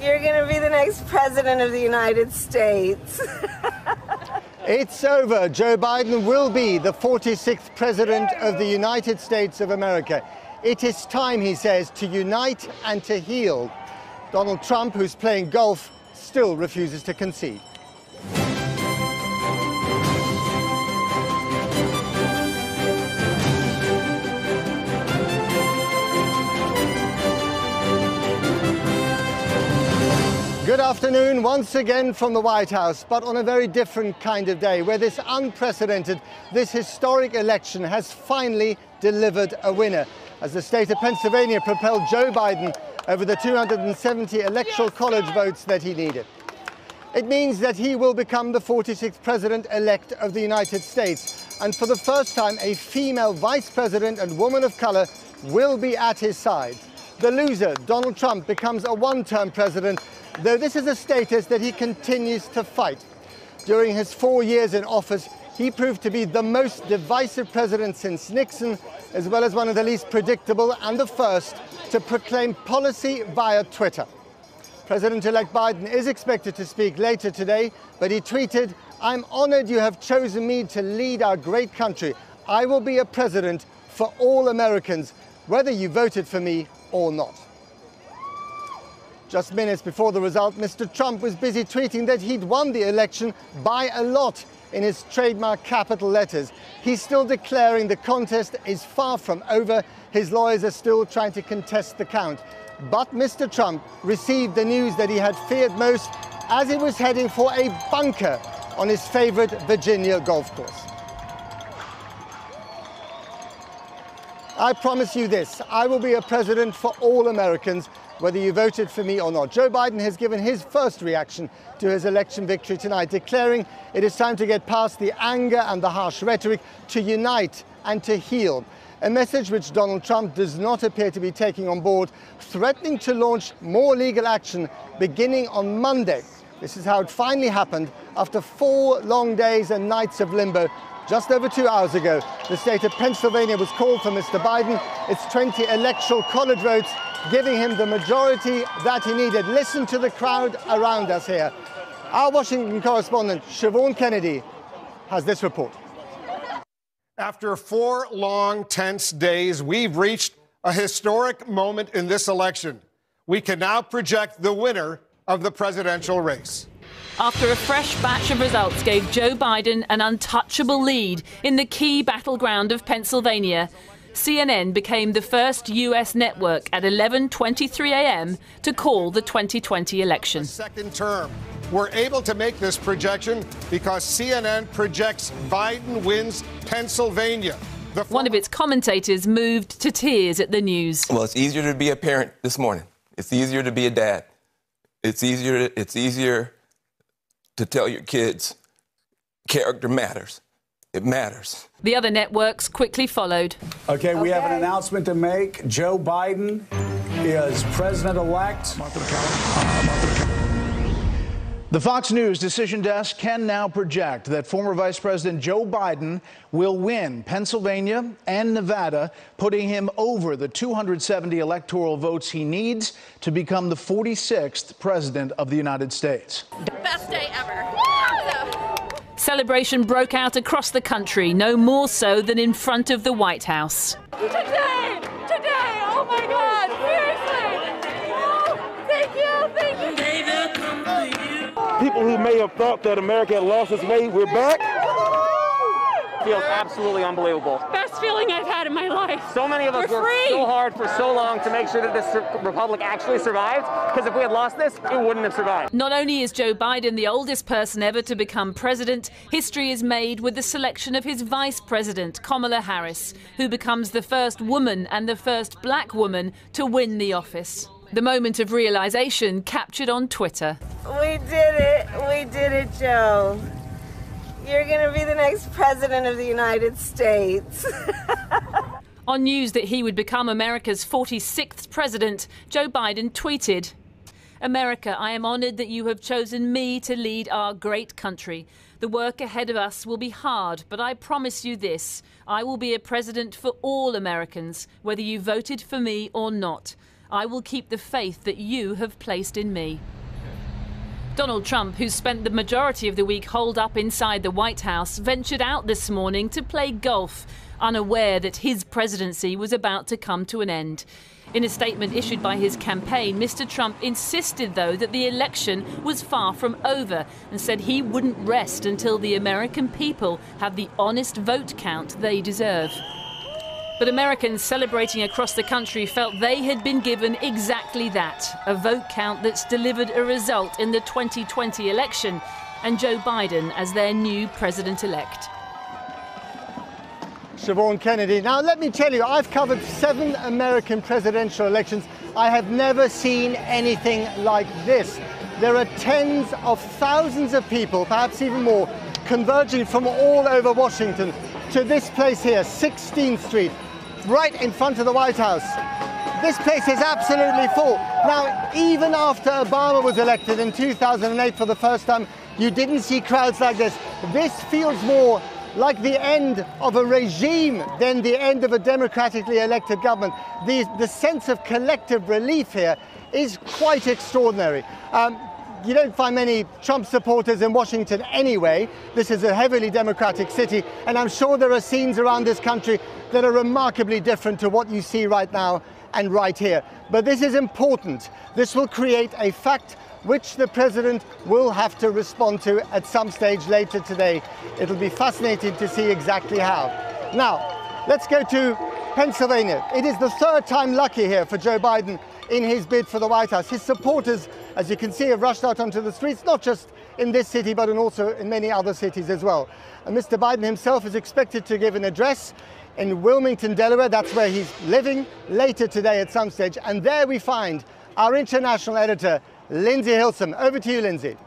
You're going to be the next president of the United States. It's over. Joe Biden will be the 46th president of the United States of America. It is time, he says, to unite and to heal. Donald Trump, who's playing golf, still refuses to concede. Good afternoon once again from the White House, but on a very different kind of day, where this unprecedented, this historic election has finally delivered a winner, as the state of Pennsylvania propelled Joe Biden over the 270 electoral college votes that he needed. It means that he will become the 46th president-elect of the United States, and for the first time, a female vice president and woman of color will be at his side. The loser, Donald Trump, becomes a one-term president, though this is a status that he continues to fight. During his 4 years in office, he proved to be the most divisive president since Nixon, as well as one of the least predictable and the first to proclaim policy via Twitter. President-elect Biden is expected to speak later today, but he tweeted, "I'm honored you have chosen me to lead our great country. I will be a president for all Americans, whether you voted for me or not." Just minutes before the result, Mr. Trump was busy tweeting that he'd won the election by a lot in his trademark capital letters. He's still declaring the contest is far from over. His lawyers are still trying to contest the count. But Mr. Trump received the news that he had feared most as he was heading for a bunker on his favorite Virginia golf course. I promise you this, I will be a president for all Americans, whether you voted for me or not. Joe Biden has given his first reaction to his election victory tonight, declaring it is time to get past the anger and the harsh rhetoric, to unite and to heal. A message which Donald Trump does not appear to be taking on board, threatening to launch more legal action beginning on Monday. This is how it finally happened after 4 long days and nights of limbo. Just over 2 hours ago, the state of Pennsylvania was called for Mr. Biden. It's 20 electoral college votes, giving him the majority that he needed. Listen to the crowd around us here. Our Washington correspondent, Siobhan Kennedy, has this report. After 4 long, tense days, we've reached a historic moment in this election. We can now project the winner of the presidential race. After a fresh batch of results gave Joe Biden an untouchable lead in the key battleground of Pennsylvania, CNN became the first U.S. network at 11:23 a.m. to call the 2020 election. The second term. We're able to make this projection because CNN projects Biden wins Pennsylvania. One of its commentators moved to tears at the news. Well, it's easier to be a parent this morning. It's easier to be a dad. It's easier to tell your kids character matters. It matters. The other networks quickly followed. Okay, we have an announcement to make. Joe Biden is president-elect. The Fox News decision desk can now project that former Vice President Joe Biden will win Pennsylvania and Nevada, putting him over the 270 electoral votes he needs to become the 46th president of the United States. Best day ever. Celebration broke out across the country, no more so than in front of the White House. Today, oh my God, seriously. Oh, thank you. People who may have thought that America had lost its way, we're back. Feels absolutely unbelievable. Best feeling I've had in my life. So many of us worked so hard for so long to make sure that this republic actually survives, because if we had lost this, it wouldn't have survived. Not only is Joe Biden the oldest person ever to become president, history is made with the selection of his vice president, Kamala Harris, who becomes the first woman and the first black woman to win the office. The moment of realization captured on Twitter. We did it, Joe. You're going to be the next president of the United States. On news that he would become America's 46th president, Joe Biden tweeted, "America, I am honored that you have chosen me to lead our great country. The work ahead of us will be hard, but I promise you this, I will be a president for all Americans, whether you voted for me or not. I will keep the faith that you have placed in me. Donald Trump, who spent the majority of the week holed up inside the White House, ventured out this morning to play golf, unaware that his presidency was about to come to an end. In a statement issued by his campaign, Mr. Trump insisted, though, that the election was far from over and said he wouldn't rest until the American people have the honest vote count they deserve. But Americans celebrating across the country felt they had been given exactly that, a vote count that's delivered a result in the 2020 election and Joe Biden as their new president-elect. Siobhan Kennedy. Now, let me tell you, I've covered 7 American presidential elections. I have never seen anything like this. There are tens of thousands of people, perhaps even more, converging from all over Washington to this place here, 16th Street, right in front of the White House. This place is absolutely full. Now, even after Obama was elected in 2008 for the first time, you didn't see crowds like this. This feels more like the end of a regime than the end of a democratically elected government. The sense of collective relief here is quite extraordinary. You don't find many Trump supporters in Washington anyway. This is a heavily Democratic city, and I'm sure there are scenes around this country that are remarkably different to what you see right now and right here. But this is important. This will create a fact which the president will have to respond to at some stage later today. It'll be fascinating to see exactly how. Now, let's go to Pennsylvania. It is the 3rd time lucky here for Joe Biden in his bid for the White House. His supporters, as you can see, have rushed out onto the streets, not just in this city, but also in many other cities as well. And Mr. Biden himself is expected to give an address in Wilmington, Delaware. That's where he's living, later today at some stage. And there we find our international editor, Lindsay Hilsum. Over to you, Lindsay.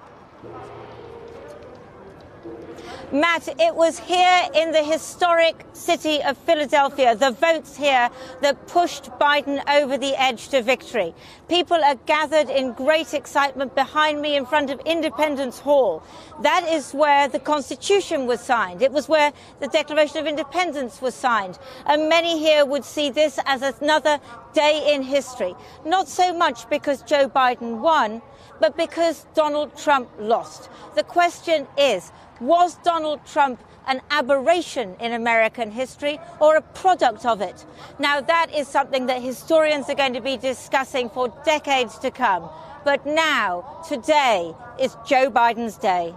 Matt, it was here in the historic city of Philadelphia, the votes here that pushed Biden over the edge to victory. People are gathered in great excitement behind me in front of Independence Hall. That is where the Constitution was signed. It was where the Declaration of Independence was signed. And many here would see this as another day in history. Not so much because Joe Biden won, but because Donald Trump lost. The question is, was Donald Trump an aberration in American history or a product of it? Now, that is something that historians are going to be discussing for decades to come. But now, today, is Joe Biden's day.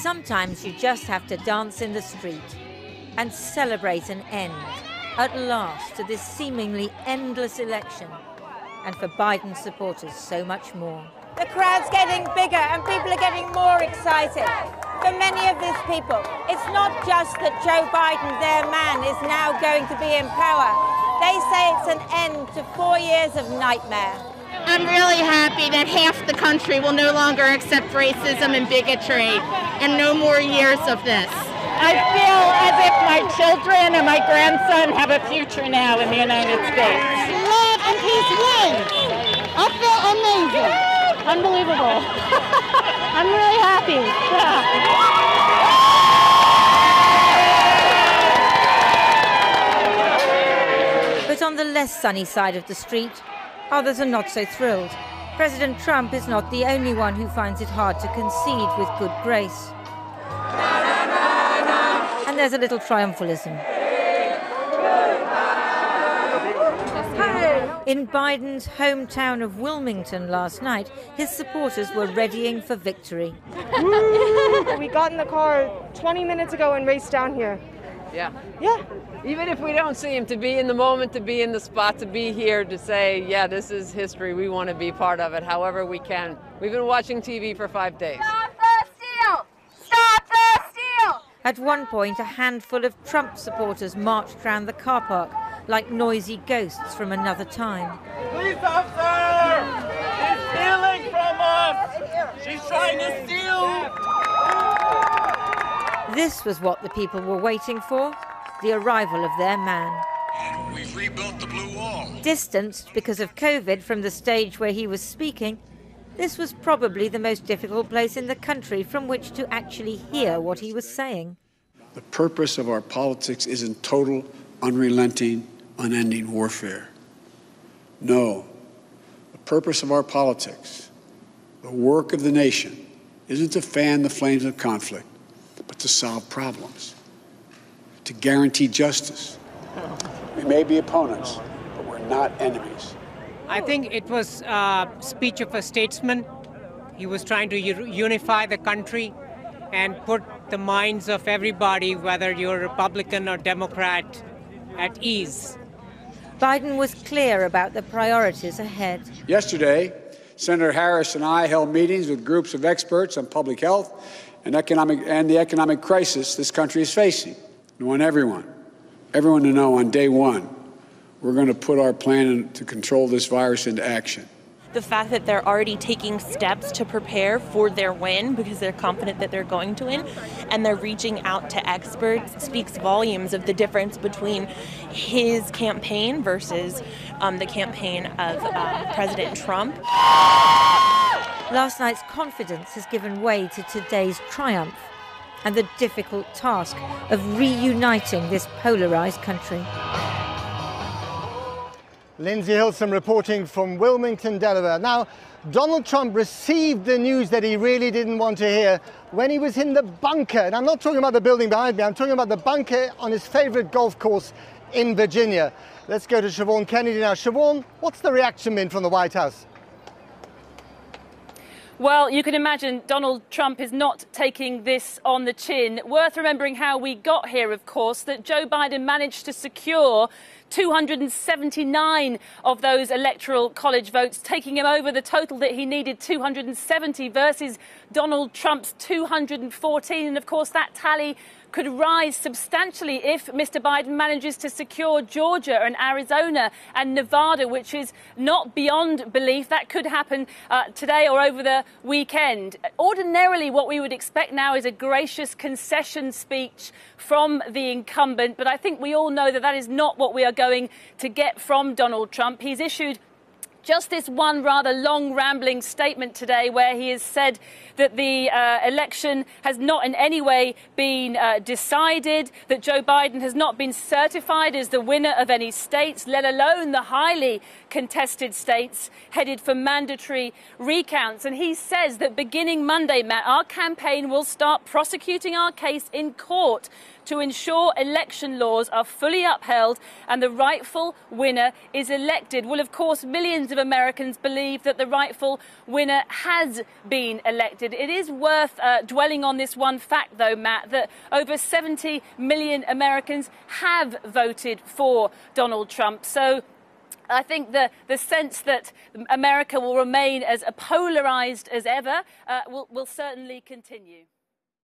Sometimes you just have to dance in the street and celebrate an end, at last, to this seemingly endless election. And for Biden supporters, so much more. The crowd's getting bigger and people are getting more excited. For many of these people, it's not just that Joe Biden, their man, is now going to be in power. They say it's an end to 4 years of nightmare. I'm really happy that half the country will no longer accept racism and bigotry and no more years of this. I feel as if my children and my grandson have a future now in the United States. Love and peace win. I feel amazing. Unbelievable. I'm really happy. Yeah. But on the less sunny side of the street, others are not so thrilled. President Trump is not the only one who finds it hard to concede with good grace. And there's a little triumphalism. In Biden's hometown of Wilmington last night, his supporters were readying for victory. We got in the car 20 minutes ago and raced down here. Yeah. Yeah. Even if we don't see him, to be in the moment, to be in the spot, to be here, to say, yeah, this is history, we want to be part of it, however we can. We've been watching TV for 5 days. Stop the steal! Stop the steal! At one point, a handful of Trump supporters marched around the car park like noisy ghosts from another time. Police officer! She's stealing from us! She's trying to steal! This was what the people were waiting for, the arrival of their man. And we've rebuilt the blue wall. Distanced because of COVID from the stage where he was speaking, this was probably the most difficult place in the country from which to actually hear what he was saying. The purpose of our politics is in total, unrelenting, unending warfare. No, the purpose of our politics, the work of the nation, isn't to fan the flames of conflict, but to solve problems, to guarantee justice. We may be opponents, but we're not enemies. I think it was a speech of a statesman. He was trying to unify the country and put the minds of everybody, whether you're Republican or Democrat, at ease. Biden was clear about the priorities ahead. Yesterday, Senator Harris and I held meetings with groups of experts on public health and the economic crisis this country is facing. We want everyone to know on day one, we're going to put our plan to control this virus into action. The fact that they're already taking steps to prepare for their win because they're confident that they're going to win, and they're reaching out to experts speaks volumes of the difference between his campaign versus the campaign of President Trump. Last night's confidence has given way to today's triumph and the difficult task of reuniting this polarized country. Lindsay Hilsum reporting from Wilmington, Delaware. Now, Donald Trump received the news that he really didn't want to hear when he was in the bunker. And I'm not talking about the building behind me, I'm talking about the bunker on his favorite golf course in Virginia. Let's go to Siobhan Kennedy now. Siobhan, what's the reaction been from the White House? Well, you can imagine Donald Trump is not taking this on the chin. Worth remembering how we got here, of course, that Joe Biden managed to secure 279 of those electoral college votes, taking him over the total that he needed, 270 versus Donald Trump's 214. And of course, that tally could rise substantially if Mr. Biden manages to secure Georgia and Arizona and Nevada, which is not beyond belief. That could happen today or over the weekend. Ordinarily, what we would expect now is a gracious concession speech from the incumbent, but I think we all know that that is not what we are going to get from Donald Trump. He's issued just this one rather long, rambling statement today where he has said that the election has not in any way been decided, that Joe Biden has not been certified as the winner of any states, let alone the highly contested states headed for mandatory recounts. And he says that beginning Monday, Matt, our campaign will start prosecuting our case in court to ensure election laws are fully upheld and the rightful winner is elected. Well, of course, millions of Americans believe that the rightful winner has been elected. It is worth dwelling on this one fact, though, Matt, that over 70 million Americans have voted for Donald Trump. So I think the sense that America will remain as polarized as ever will certainly continue.